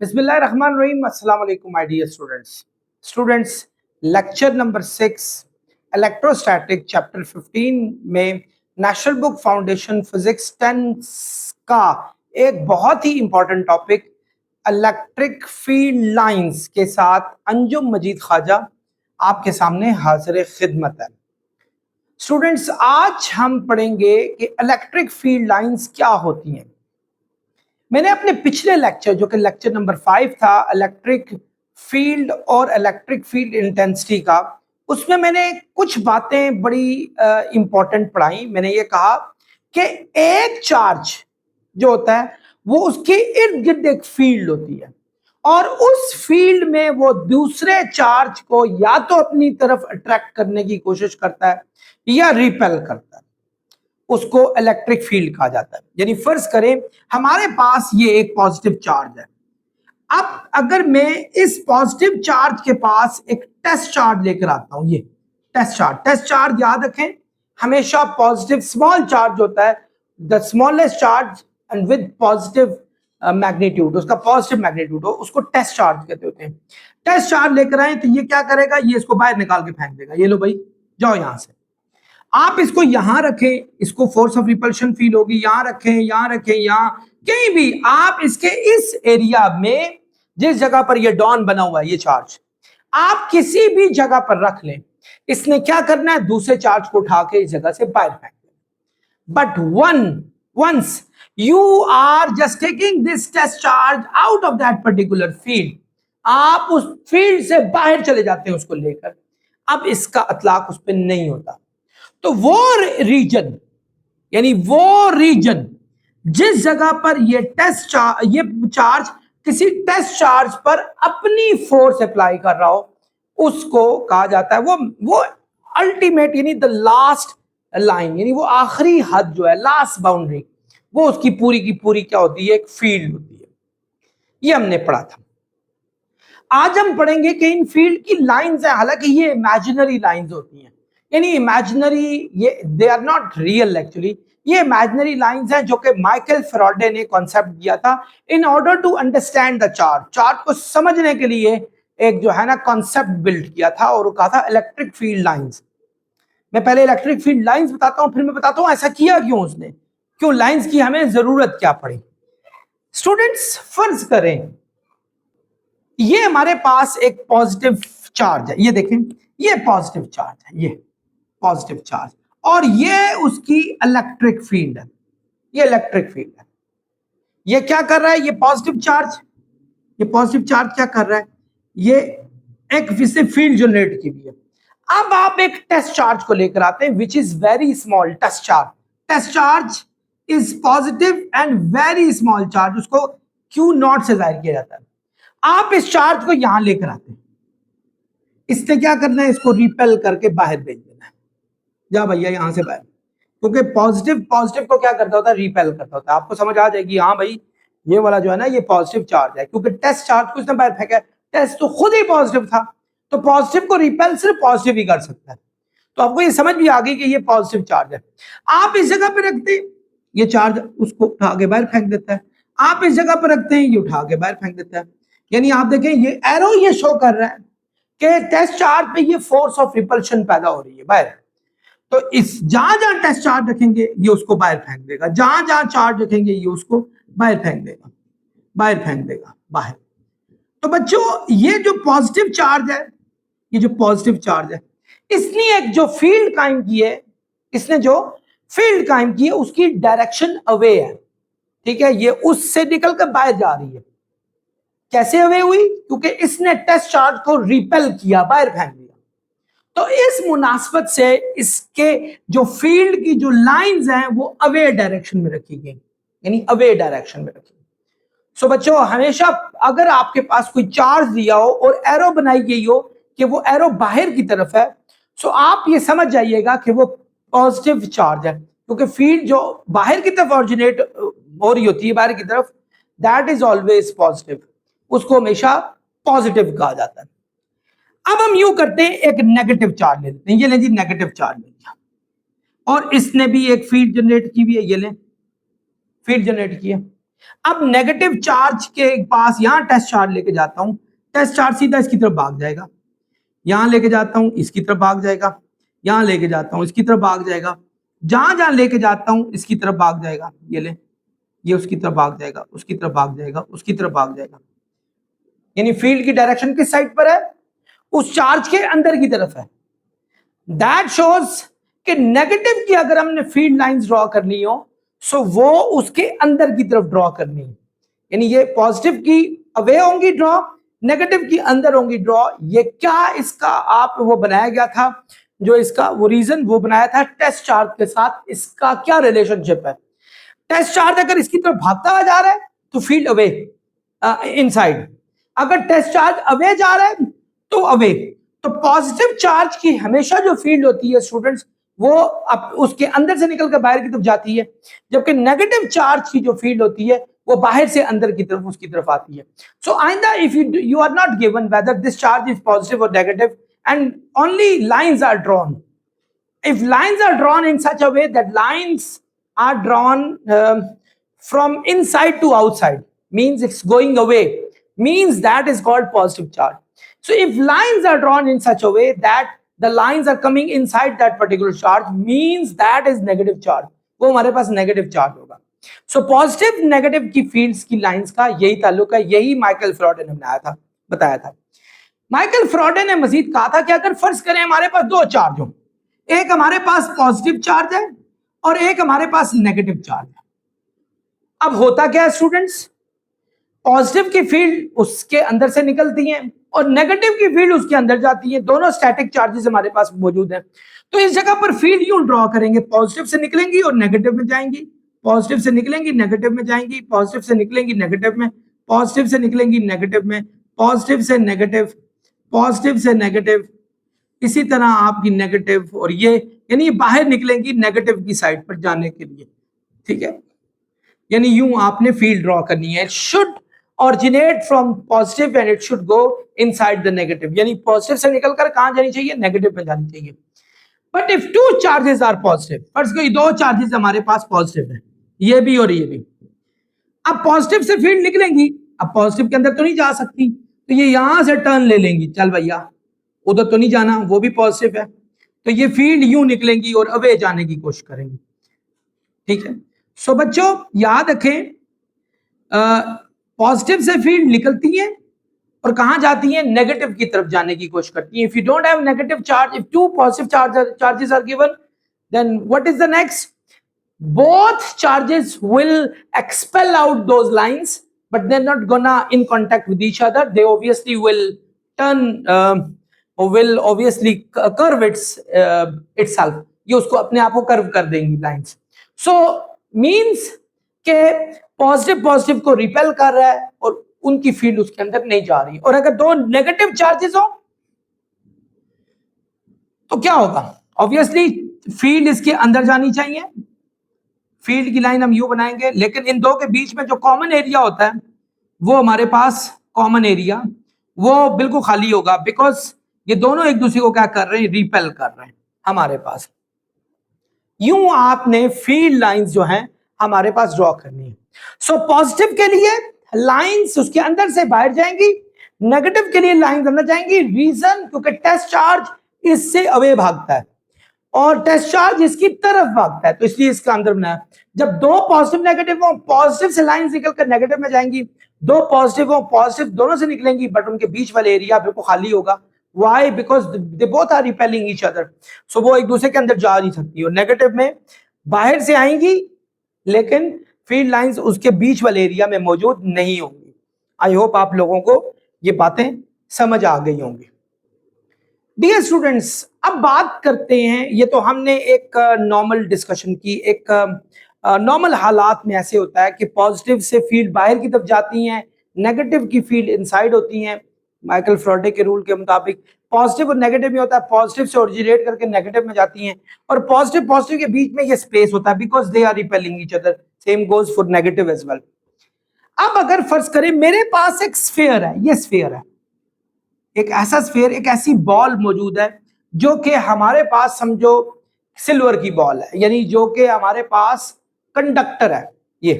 बिस्मिल्लाहिर्रहमानिर्रहीम। अस्सलाम वालेकुम my dear students lecture number 6 electrostatic chapter 15 में नेशनल बुक फाउंडेशन फिजिक्स 10 का एक बहुत ही important topic electric field lines के साथ अंजुम मजीद ख्वाजा आपके सामने हाजिर खिदमत है। स्टूडेंट्स, आज हम पढ़ेंगे कि इलेक्ट्रिक फील्ड लाइंस क्या होती हैं। मैंने अपने पिछले लेक्चर जो कि लेक्चर नंबर 5 था इलेक्ट्रिक फील्ड और इलेक्ट्रिक फील्ड इंटेंसिटी का, उसमें मैंने कुछ बातें बड़ी इंपॉर्टेंट पढ़ाई। मैंने ये कहा कि एक चार्ज जो होता है वो उसके इर्द गिर्द एक फील्ड होती है और उस फील्ड में वो दूसरे चार्ज को या तो अपनी तरफ अट्रैक्ट करने की कोशिश करता है या रिपेल करता है। उसको इलेक्ट्रिक फील्ड कहा जाता है। यानी फर्ज करें हमारे पास ये एक पॉजिटिव चार्ज है। अब अगर मैं इस पॉजिटिव चार्ज के पास एक टेस्ट चार्ज लेकर आता हूं, ये टेस्ट चार्ज याद रखें, हमेशा पॉजिटिव स्मॉल चार्ज होता है, the smallest charge and with positive magnitude, उसका पॉजिटिव मैग्नीट्यूड हो, उसको टेस्ट चार्ज कहते होते हैं। टेस्ट चार्ज लेकर आए तो ये क्या करेगा, ये इसको बाहर निकाल के फेंक देगा। ये लो भाई, जाओ यहां से। आप इसको यहां रखें, इसको फोर्स ऑफ रिपल्शन फील होगी, यहां रखें, यहां रखें, यहां कहीं भी आप इसके इस एरिया में जिस जगह पर ये डॉन बना हुआ है, ये चार्ज आप किसी भी जगह पर रख लें, इसने क्या करना है, दूसरे चार्ज को उठा के इस जगह से बाहर फेंक देना। But once you are just taking this test charge out of that particular field, आप उस फील्ड से बाहर चले जाते हैं उसको लेकर, अब इसका इतलाक उस पर नहीं होता। तो वो रीजन, यानी वो रीजन जिस जगह पर ये चार्ज किसी टेस्ट चार्ज पर अपनी फोर्स अप्लाई कर रहा हो, उसको कहा जाता है वो अल्टीमेट, यानी द लास्ट लाइन, यानी वो आखिरी हद जो है, लास्ट बाउंड्री, वो उसकी पूरी की पूरी क्या होती है, एक फील्ड होती है। ये हमने पढ़ा था। आज हम पढ़ेंगे कि इन फील्ड की लाइंस हैं, हालांकि ये इमेजिनरी लाइंस होती हैं, यानी इमेजिनरी, ये they are not real actually. ये इमेजिनरी लाइंस हैं जो कि माइकल फैराडे ने कॉन्सेप्ट दिया था in order to understand the charge को समझने के लिए एक जो है ना कॉन्सेप्ट बिल्ड किया था और कहा था इलेक्ट्रिक फील्ड लाइंस। मैं पहले इलेक्ट्रिक फील्ड लाइंस बताता हूं, फिर मैं बताता हूं ऐसा किया क्यों उसने, क्यों लाइंस की हमें जरूरत क्या पड़ी। स्टूडेंट्स, फर्ज करें ये हमारे पास एक पॉजिटिव चार्ज है, ये देखें, ये पॉजिटिव चार्ज है, ये पॉजिटिव चार्ज, और ये उसकी इलेक्ट्रिक फील्ड है, ये इलेक्ट्रिक फील्ड है। ये क्या कर रहा है, ये पॉजिटिव चार्ज क्या कर रहा है, ये एक विशेष फील्ड जनरेट की हुई है। अब आप एक टेस्ट चार्ज को लेकर आते हैं which is very small. Test charge is positive and very small charge, उसको क्यू नॉट से जाहिर किया जाता है। आप इस चार्ज को यहां लेकर आते हैं, इसने क्या करना है, इसको रिपेल करके बाहर भेज देना है। जा भैया यहां से बाहर, क्योंकि पॉजिटिव को क्या करता होता है, रिपेल करता होता है। आपको समझ आ जाएगी, हाँ भाई ये वाला जो है ना ये पॉजिटिव चार्ज है, क्योंकि टेस्ट चार्ज को इसने बाहर फेंका है, टेस्ट तो खुद ही पॉजिटिव था, तो पॉजिटिव को रिपेल सिर्फ पॉजिटिव ही कर सकता है। तो आपको ये समझ भी आ गई कि ये पॉजिटिव चार्ज है। आप इस जगह पे रखते हैं, ये चार्ज उसको उठा के बाहर फेंक देता है। आप इस जगह पर रखते हैं, ये उठा के बाहर फेंक देता है। यानी आप देखें ये एरो ये शो कर रहा है कि टेस्ट चार्ज पे ये फोर्स ऑफ रिपल्शन पैदा हो रही है बाहर। तो इस जहां जहां टेस्ट चार्ज रखेंगे ये उसको बाहर फेंक देगा, जहां जहां चार्ज रखेंगे ये उसको बाहर फेंक देगा बाहर। तो बच्चों, ये जो पॉजिटिव चार्ज है, ये जो पॉजिटिव चार्ज है, इसने एक जो फील्ड कायम की है, उसकी डायरेक्शन अवे है, ठीक है। ये उससे निकलकर बाहर जा रही है। कैसे अवे हुई, क्योंकि इसने टेस्ट चार्ज को रिपेल किया, बाहर फेंक दिया। तो इस मुनासबत से इसके जो फील्ड की जो लाइंस हैं वो अवे डायरेक्शन में रखी गई, यानी अवे डायरेक्शन में रखी। सो बच्चों, हमेशा अगर आपके पास कोई चार्ज दिया हो और एरो बनाई गई हो कि वो एरो बाहर की तरफ है, सो आप ये समझ जाइएगा कि वो पॉजिटिव चार्ज है, क्योंकि फील्ड जो बाहर की तरफ ऑरिजिनेट हो रही होती है, बाहर की तरफ, दैट इज ऑलवेज पॉजिटिव, उसको हमेशा पॉजिटिव कहा जाता है। अब हम यूं करते हैं, एक नेगेटिव चार्ज ले लेते हैं, ये लें जी, नेगेटिव चार्ज ले लिया, और इसने भी एक फील्ड जनरेट की हुई है, ये लें, फील्ड जनरेट की है। अब नेगेटिव चार्ज के पास यहां टेस्ट चार्ज लेके जाता हूं, टेस्ट चार्ज सीधा इसकी तरफ भाग जाएगा, यहां लेके जाता हूं इसकी तरफ भाग जाएगा, यहां लेके जाता हूं इसकी तरफ भाग जाएगा, जहां जहां लेके जाता हूं इसकी तरफ भाग जाएगा, ये ले, ये उसकी तरफ भाग जाएगा, उसकी तरफ भाग जाएगा, उसकी तरफ भाग जाएगा। यानी फील्ड की डायरेक्शन किस साइड पर है? उस चार्ज के अंदर की तरफ है। दैट शोज कि नेगेटिव की अगर हमने फील्ड लाइंस ड्रॉ करनी हो सो वो उसके अंदर की तरफ ड्रॉ करनी है। यानी ये पॉजिटिव की अवे होंगी ड्रॉ, नेगेटिव की अंदर होंगी ड्रॉ। ये क्या इसका आप वो बनाया गया था, जो इसका वो रीजन वो बनाया था टेस्ट चार्ज के साथ, इसका क्या रिलेशनशिप है? टेस्ट चार्ज अगर इसकी तरफ भागता जा रहा है तो फील्ड अवे इनसाइड, अगर टेस्ट चार्ज अवे जा रहा है तो अवे। तो पॉजिटिव चार्ज की हमेशा जो फील्ड होती है स्टूडेंट्स वो उसके अंदर से निकल कर बाहर की तरफ जाती है, जबकि नेगेटिव चार्ज की जो फील्ड होती है वो बाहर से अंदर की तरफ उसकी तरफ आती है। सो आइंदा if you are not given whether this charge is positive और negative and only lines are drawn, if lines are drawn in such a way that lines are drawn from inside to outside, means it's going away, means that is called positive charge. So if lines are drawn in such a way that the lines are coming inside that particular charge, means that is negative charge, वो हमारे पास negative charge होगा। So positive negative की fields की lines का यही ताल्लुक है, यही माइकल फ्राडे ने बनाया था, बताया था। माइकल फ्राडे ने मजीद कहा था कि अगर फर्ज करें हमारे पास दो चार्ज हो, एक हमारे पास पॉजिटिव चार्ज है और एक हमारे पास नेगेटिव चार्ज है। अब होता क्या है स्टूडेंट्स, पॉजिटिव की फील्ड उसके अंदर से निकलती है और नेगेटिव की फील्ड उसके अंदर जाती है, दोनों स्टैटिक चार्जेस हमारे पास मौजूद हैं। तो इस जगह पर फील्ड यूं ड्रॉ करेंगे, पॉजिटिव से निकलेंगी और नेगेटिव में जाएंगी, पॉजिटिव से निकलेंगी नेगेटिव में जाएंगी, पॉजिटिव से निकलेंगी नेगेटिव में, पॉजिटिव से निकलेंगी नेगेटिव में, पॉजिटिव से नेगेटिव, पॉजिटिव से नेगेटिव, इसी तरह आपकी नेगेटिव और ये, यानी बाहर निकलेंगी नेगेटिव की साइड पर जाने के लिए, ठीक है। यानी यूं आपने फील्ड ड्रॉ करनी है, it should originate from positive and it should go inside the negative, यानी पॉजिटिव से निकलकर कहां जानी चाहिए? नेगेटिव में जानी चाहिए। But if two charges are positive, first कोई दो चार्जेस हमारे पास पॉजिटिव है, ये भी और ये भी, अब पॉजिटिव से फील्ड निकलेंगी, अब पॉजिटिव के अंदर तो नहीं जा सकती, तो ये यहां से टर्न ले लेंगी, चल भैया उधर तो नहीं जाना, वो भी पॉजिटिव है, तो ये फील्ड यूं निकलेंगी और अवे जाने की कोशिश करेंगी, ठीक है। सो बच्चों याद रखें, पॉजिटिव से फील्ड निकलती है और कहां जाती है? नेगेटिव की तरफ जाने की कोशिश करती है। If you don't have negative charge, if two positive charges are given, then what is the next? both charges will expel out those lines, but they're not gonna in contact with each other, they obviously will turn will obviously curve itself, ये उसको अपने आप को curve कर देंगी lines. सो means के positive positive को repel कर रहा है और उनकी फील्ड उसके अंदर नहीं जा रही। और अगर दो नेगेटिव चार्जेस हो तो क्या होगा? ऑब्वियसली फील्ड इसके अंदर जानी चाहिए, फील्ड की लाइन हम यू बनाएंगे, लेकिन इन दो के बीच में जो कॉमन एरिया होता है वो हमारे पास कॉमन एरिया वो बिल्कुल खाली होगा, बिकॉज ये दोनों एक दूसरे को क्या कर रहे हैं? रिपेल कर रहे हैं हमारे पास। यूं आपने फील्ड लाइंस जो हैं हमारे पास ड्रॉ करनी है। सो पॉजिटिव के लिए लाइंस उसके अंदर से बाहर जाएंगी, नेगेटिव के लिए लाइंस अंदर जाएंगी। रीजन क्योंकि टेस्ट चार्ज इससे अवे भागता है और टेस्ट चार्ज इसकी तरफ भागता है, तो इसलिए इसका अंदर बनाया। जब दो पॉजिटिव नेगेटिव हो, पॉजिटिव से लाइंस निकलकर नेगेटिव में जाएंगी, दो पॉजिटिव हो, पॉजिटिव दोनों से निकलेंगी, बट उनके बीच वाले एरिया बिल्कुल खाली होगा। Why? Because they both are repelling each other, so वो एक दूसरे के अंदर जा नहीं सकती। और नेगेटिव में बाहर से आएंगी लेकिन फील्ड लाइंस उसके बीच वाले एरिया में मौजूद नहीं होंगी। आई होप आप लोगों को ये बातें समझ आ गई होंगी। डियर स्टूडेंट्स, अब बात करते हैं, ये तो हमने एक नॉर्मल डिस्कशन की, एक नॉर्मल हालात में ऐसे होता है कि पॉजिटिव से फील्ड बाहर की तरफ जाती हैं, नेगेटिव की फील्ड इनसाइड होती हैं। माइकल फ्राडे के रूल के मुताबिक पॉजिटिव और नेगेटिव में होता है, पॉजिटिव से ओरिजिनेट करके नेगेटिव में जाती हैं और पॉजिटिव पॉजिटिव के बीच में ये स्पेस होता है, because they are repelling each other. Same goes for negative as well. अब अगर फर्ज करें मेरे पास एक स्फीयर है, ये स्फीयर है, एक ऐसा स्फीयर, एक ऐसी बॉल मौजूद है जो कि हमारे पास समझो सिल्वर की बॉल है, यानी जो कि हमारे पास कंडक्टर है ये,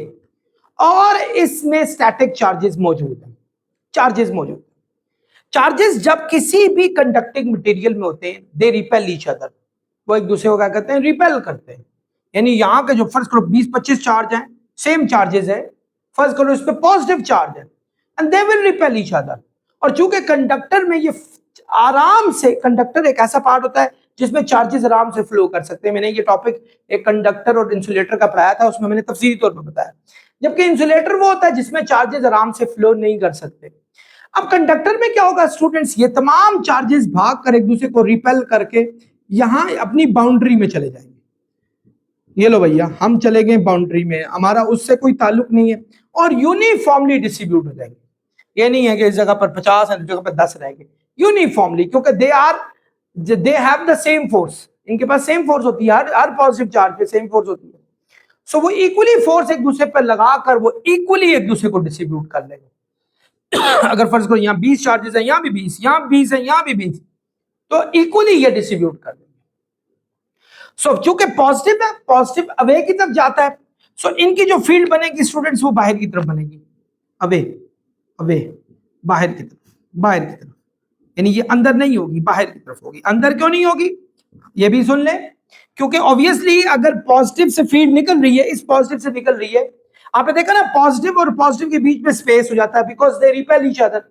और इसमें स्टैटिक चार्जेस मौजूद हैं। चार्जेस जब किसी भी कंडक्टिंग मटेरियल में होते हैं, दे रिपेल ईच अदर, वो एक दूसरे को क्या करते हैं, रिपेल करते हैं। यानी यहाँ के जो फर्ज करो 20-25 चार्ज हैं, सेम चार्जेस है, फर्ज करो इस पे पॉजिटिव चार्ज है, and they will repel each other. और चूंकि कंडक्टर में ये आराम से, कंडक्टर एक ऐसा पार्ट होता है जिसमें चार्जेस आराम से फ्लो कर सकते हैं। मैंने ये टॉपिक एक कंडक्टर और इंसुलेटर का पढ़ाया था, उसमें मैंने तफसीली तौर पर बताया। जबकि इंसुलेटर वो होता है जिसमें चार्जेस आराम से फ्लो नहीं कर सकते। अब कंडक्टर में क्या होगा स्टूडेंट्स, ये तमाम चार्जेस भाग कर एक दूसरे को रिपेल करके यहां अपनी बाउंड्री में चले जाएंगे। ये लो भैया, हम चले गए बाउंड्री में, हमारा उससे कोई ताल्लुक नहीं है, और यूनिफॉर्मली डिस्ट्रीब्यूट हो जाएंगे। ये नहीं है कि इस जगह पर 50 है, इस जगह पर 10 रहेंगे, यूनिफॉर्मली, क्योंकि they have the same force, इनके पास सेम फोर्स होती है, हर पॉजिटिव चार्ज पे सेम फोर्स होती है। सो वो इक्वली फोर्स एक दूसरे पर लगाकर वो इक्वली एक दूसरे को डिस्ट्रीब्यूट कर लेंगे। अगर फर्ज करो यहाँ 20 चार्जेस है, यहाँ भी 20, यहाँ 20 है, यहाँ भी 20, तो इक्वली ये डिस्ट्रीब्यूट कर देंगे। सो चूंकि पॉजिटिव है, पॉजिटिव अवे की तरफ जाता है, सो इनकी जो फील्ड बनेगी स्टूडेंट्स वो बाहर की तरफ बनेगी, अवे बाहर की तरफ, यानी ये अंदर नहीं होगी, बाहर की तरफ होगी। अंदर क्यों नहीं होगी, ये भी सुन ले, क्योंकि ऑब्वियसली अगर पॉजिटिव से फील्ड निकल रही है, इस पॉजिटिव से निकल रही है, आपने देखा ना पॉजिटिव और पॉजिटिव के बीच में स्पेस हो जाता है, because they repel each other,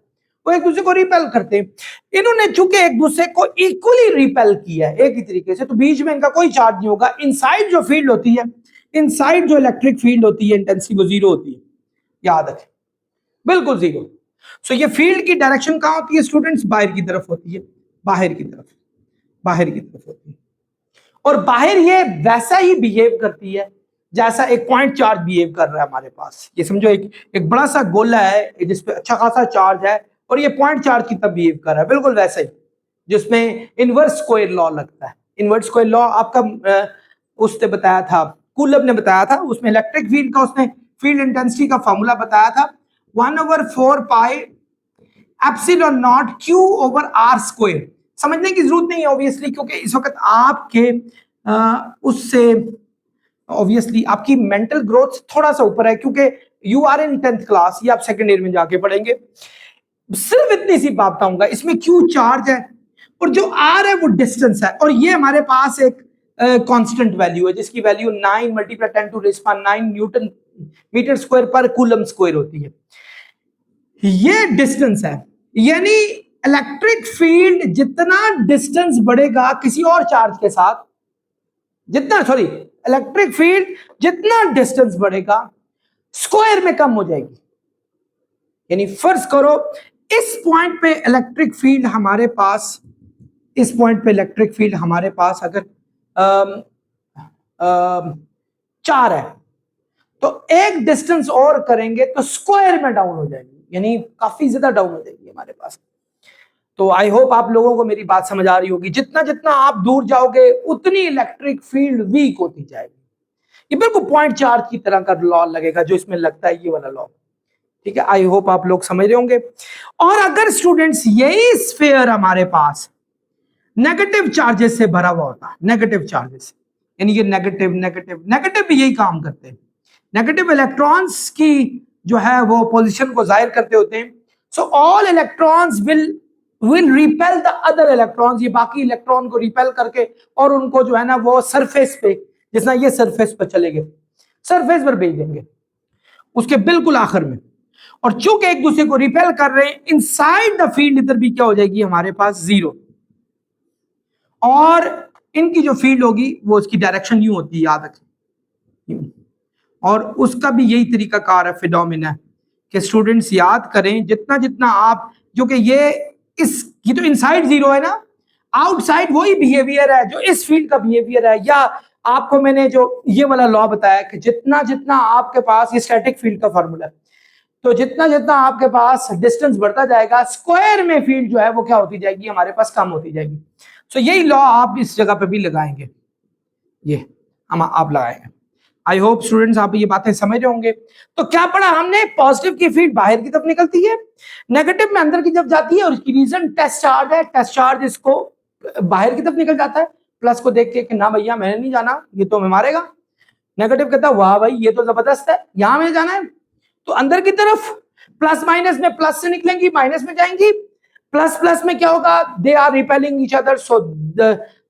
वो एक दूसरे को रिपेल करते हैं। इन्होंने चूंकि एक दूसरे को इक्वली रिपेल किया है एक ही तरीके से, तो बीच में इनका कोई चार्ज नहीं होगा। इनसाइड जो फील्ड होती है, इनसाइड जो इलेक्ट्रिक फील्ड होती है, इंटेंसिटी वो जीरो होती है, याद रखें, बिल्कुल जीरो। सो ये फील्ड की डायरेक्शन कहां होती है स्टूडेंट्स, बाहर की तरफ होती है, बाहर की तरफ होती है। और बाहर ये वैसा ही बिहेव करती है जैसा एक पॉइंट चार्ज बिहेव कर रहा है हमारे पास। ये समझो एक बड़ा सा गोला है जिसपे अच्छा खासा चार्ज है, और ये पॉइंट चार्ज की तरह बिहेव कर रहा है, बिल्कुल वैसा ही, जिसमें इनवर्स स्क्वायर लॉ लगता है। इनवर्स स्क्वायर लॉ आपका उसने बताया था, कूलम ने बताया था, उसमें इलेक्ट्रिक फील्ड का उसने फील्ड इंटेंसिटी का फॉर्मूला बताया था, 1/4 pi epsilon naught q over r square. समझने की जरूरत नहीं है ऑब्वियसली, क्योंकि इस वक्त आपके उससे ऑब्वियसली आपकी मेंटल ग्रोथ थोड़ा सा ऊपर है, क्योंकि you are in 10th class, ये आप सेकंड ईयर में जाके पढ़ेंगे। सिर्फ इतनी सी बात बताऊंगा, इसमें क्यू चार्ज है और जो आर है वो डिस्टेंस है, और ये हमारे पास एक कांस्टेंट वैल्यू है जिसकी वैल्यू 9 × 10⁹ न्यूटन मीटर स्क्वायर पर कूलम स्क्वायर होती है। ये डिस्टेंस है, यानी इलेक्ट्रिक फील्ड जितना डिस्टेंस बढ़ेगा किसी और चार्ज के साथ, इलेक्ट्रिक फील्ड जितना डिस्टेंस बढ़ेगा स्क्वायर में कम हो जाएगी। यानी फर्ज करो इस पॉइंट पे इलेक्ट्रिक फील्ड हमारे पास, इस पॉइंट पे इलेक्ट्रिक फील्ड हमारे पास अगर 4 है, तो एक डिस्टेंस और करेंगे तो स्क्वायर में डाउन हो जाएगी, यानी काफी ज्यादा डाउन हो जाएगी हमारे पास। तो आई होप आप लोगों को मेरी बात समझ आ रही होगी। जितना जितना आप दूर जाओगे उतनी इलेक्ट्रिक फील्ड वीक होती जाएगी। ये बिल्कुल पॉइंट चार्ज की तरह का लॉ लगेगा जो इसमें लगता है, ये वाला लॉ, ठीक है। आई होप आप लोग समझ रहे होंगे। और अगर स्टूडेंट्स यही स्फीयर हमारे पास नेगेटिव चार्जेस से भरा हुआ होता है, नेगेटिव चार्जेस, यानी ये नेगेटिव भी यही काम करते हैं, नेगेटिव इलेक्ट्रॉन्स की जो है वो पोजीशन को जाहिर करते होते हैं। So all electrons will repel the other electrons, ये बाकी इलेक्ट्रॉन को रिपेल करके और उनको जो है ना वो सरफेस पे, जैसा ये सरफेस पर चले गए, सरफेस पर भेज देंगे उसके बिल्कुल आखिर में। और चूंकि एक दूसरे को रिपेल कर रहे हैं, इनसाइड द फील्ड इधर भी क्या हो जाएगी हमारे पास, जीरो। और इनकी जो फील्ड होगी वो उसकी डायरेक्शन यूं होती है, याद रखें। और उसका भी यही तरीका कार है, फिनोमेना, कि स्टूडेंट्स याद करें, जितना जितना आप, जो कि ये तो इनसाइड जीरो है ना, आउटसाइड वही बिहेवियर है जो इस फील्ड का बिहेवियर है। या आपको मैंने जो ये वाला लॉ बताया कि जितना जितना आपके पास, ये स्टैटिक फील्ड का फॉर्मूला है, तो जितना जितना आपके पास डिस्टेंस बढ़ता जाएगा स्क्वायर में फील्ड जो है वो क्या होती जाएगी हमारे पास, कम होती जाएगी। सो यही लॉ आप इस जगह पे भी लगाएंगे, ये हम आप लगाएंगे। आई होप स्टूडेंट्स आप ये बातें समझ रहे होंगे। तो क्या पढ़ा हमने, पॉजिटिव की फील्ड बाहर की तरफ निकलती है, नेगेटिव में अंदर की तरफ जाती है, और इसकी रीजन टेस्ट चार्ज है, टेस्ट चार्ज इसको बाहर की तरफ निकल जाता है, प्लस को देख के कि ना भैया मैंने नहीं जाना, ये तो हमें मारेगा। नेगेटिव कहता है वाह भाई ये तो जबरदस्त है, यहां में जाना है, तो अंदर की तरफ प्लस माइनस में प्लस से निकलेंगी, माइनस में जाएंगी, प्लस प्लस में क्या होगा, they are repelling each other, so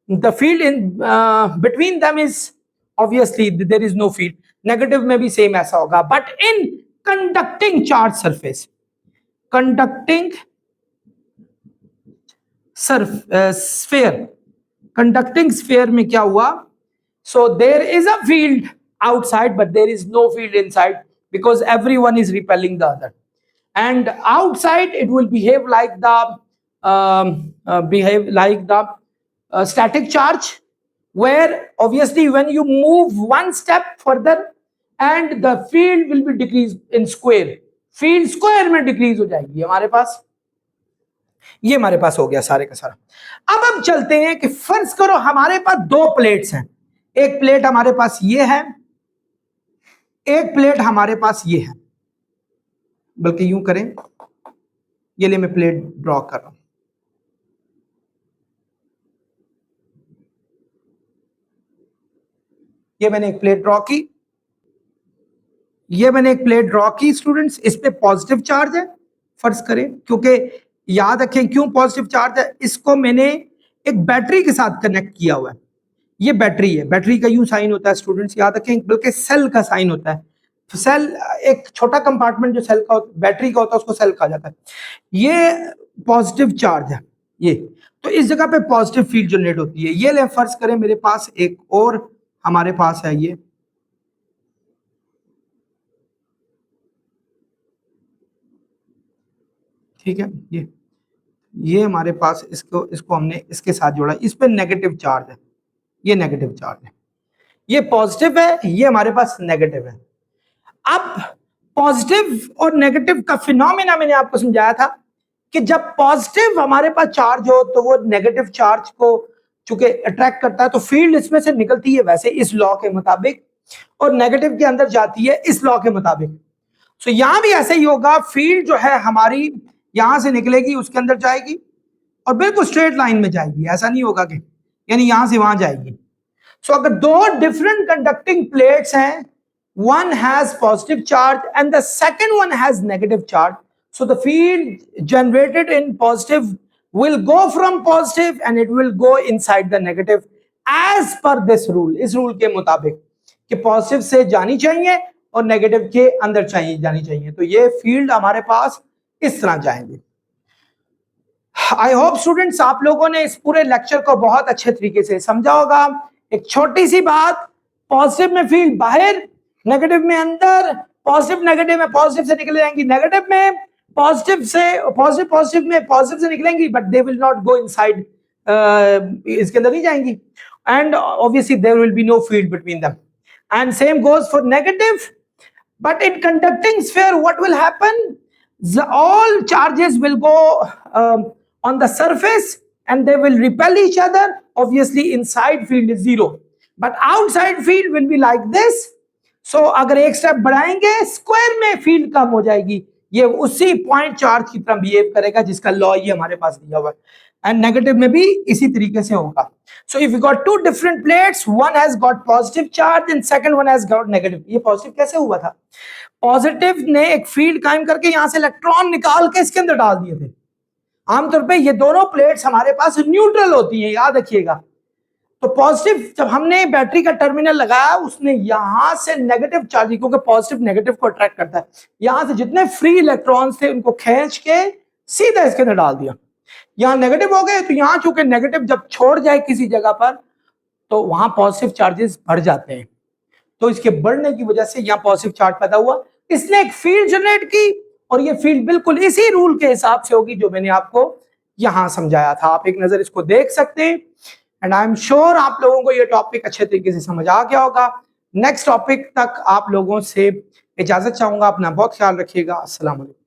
the field in between them is obviously there is no field. Negative में भी सेम ऐसा होगा, but in conducting charge surface, conducting sphere, conducting sphere में क्या हुआ, so there is a field outside but there is no field inside because everyone is repelling the other, and outside it will behave like the static charge, where obviously when you move one step further and the field will be decreased in square, field square में decrease हो जाएगी हमारे पास। ये हमारे पास हो गया सारे का सारा। अब हम चलते हैं कि फर्ज करो हमारे पास दो प्लेट्स हैं, एक प्लेट हमारे पास ये है, एक प्लेट हमारे पास ये है, बल्कि यूं करें, ये ले मैं प्लेट ड्रॉ कर रहा हूं, ये मैंने एक प्लेट ड्रॉ की, ये मैंने एक प्लेट ड्रॉ की स्टूडेंट्स, इस पे पॉजिटिव चार्ज है फर्ज करें, क्योंकि याद रखें क्यों पॉजिटिव चार्ज है, इसको मैंने एक बैटरी के साथ कनेक्ट किया हुआ है, ये बैटरी है, बैटरी का यूं साइन होता है स्टूडेंट्स याद रखें, बल्कि सेल का साइन होता है, तो सेल एक छोटा कंपार्टमेंट जो सेल का बैटरी का होता है उसको सेल कहा जाता है। ये पॉजिटिव चार्ज है ये, तो इस जगह पे पॉजिटिव फील्ड जनरेट होती है। ये ले फर्ज करें मेरे पास एक और हमारे पास है ये, ठीक है, ये हमारे पास इसको हमने इसके साथ जोड़ा, इस पे नेगेटिव चार्ज है, ये नेगेटिव चार्ज है, ये पॉजिटिव है, ये हमारे पास नेगेटिव है। अब पॉजिटिव और नेगेटिव का फिनोमेना मैंने आपको समझाया था कि जब पॉजिटिव हमारे पास चार्ज हो तो वो नेगेटिव चार्ज को चूंकि अट्रैक्ट करता है तो फील्ड इसमें से निकलती है वैसे इस लॉ के मुताबिक, और नेगेटिव के अंदर जाती है इस लॉ के मुताबिक। सो यहां भी ऐसे ही होगा, फील्ड जो है हमारी यहां से निकलेगी उसके अंदर जाएगी और बिल्कुल स्ट्रेट लाइन में जाएगी, ऐसा नहीं होगा कि यानी यहां से वहां जाएगी। सो अगर दो डिफरेंट कंडक्टिंग प्लेट्स हैं, one has positive charge and the second one has negative charge, so the field generated in positive will go from positive and it will go inside the negative as per this rule, इस rule के मुताबिक कि positive से जानी चाहिए और negative के अंदर चाहिए जानी चाहिए, तो ये फील्ड हमारे पास इस तरह जाएंगे। आई होप स्टूडेंट्स आप लोगों ने इस पूरे लेक्चर को बहुत अच्छे तरीके से समझा होगा। एक छोटी सी बात, पॉजिटिव में फील्ड बाहर, नेगेटिव में अंदर, पॉजिटिव नेगेटिव में पॉजिटिव से निकले जाएंगी, नेगेटिव में पॉजिटिव से पॉजिटिव में पॉजिटिव से निकलेंगी, but they will not go inside, इसके अंदर नहीं जाएंगी, and obviously there will be no field between them, and same goes for negative. But in conducting sphere what will happen, all charges will go on the surface and they will repel each other, obviously inside field is zero but outside field will be like this। so अगर एक step बढ़ाएंगे square में field कम हो जाएगी, ये उसी point charge की तरह बिहेव करेगा जिसका लॉ ये हमारे पास दिया हुआ है, एंड नेगेटिव में भी इसी तरीके से होगा। So if you got two different plates, one has got positive charge and second one has got negative. ये पॉजिटिव कैसे हुआ था, पॉजिटिव ने एक फील्ड कायम करके यहां से इलेक्ट्रॉन निकाल के इसके अंदर डाल दिए थे। आमतौर पे ये दोनों प्लेट्स हमारे पास न्यूट्रल होती हैं, याद रखिएगा। तो पॉजिटिव जब हमने बैटरी का टर्मिनल लगाया उसने यहां से नेगेटिव चार्ज, क्योंकि पॉजिटिव नेगेटिव को अट्रैक्ट करता है, यहां से जितने फ्री इलेक्ट्रॉन्स थे उनको खींच के सीधा इसके अंदर डाल दिया। यहां नेगेटिव हो गए तो यहां चूंकि नेगेटिव जब छोड़ जाए किसी जगह पर तो वहां पॉजिटिव चार्जेस बढ़ जाते हैं, तो इसके बढ़ने की वजह से यहाँ पॉजिटिव चार्ज पैदा हुआ, इसने एक फील्ड जनरेट की और ये फील्ड बिल्कुल इसी रूल के हिसाब से होगी जो मैंने आपको यहां समझाया था। आप एक नजर इसको देख सकते हैं, एंड आई एम श्योर आप लोगों को ये टॉपिक अच्छे तरीके से समझ आ गया होगा। नेक्स्ट टॉपिक तक आप लोगों से इजाजत चाहूंगा, अपना बहुत ख्याल रखिएगा। अस्सलाम वालेकुम।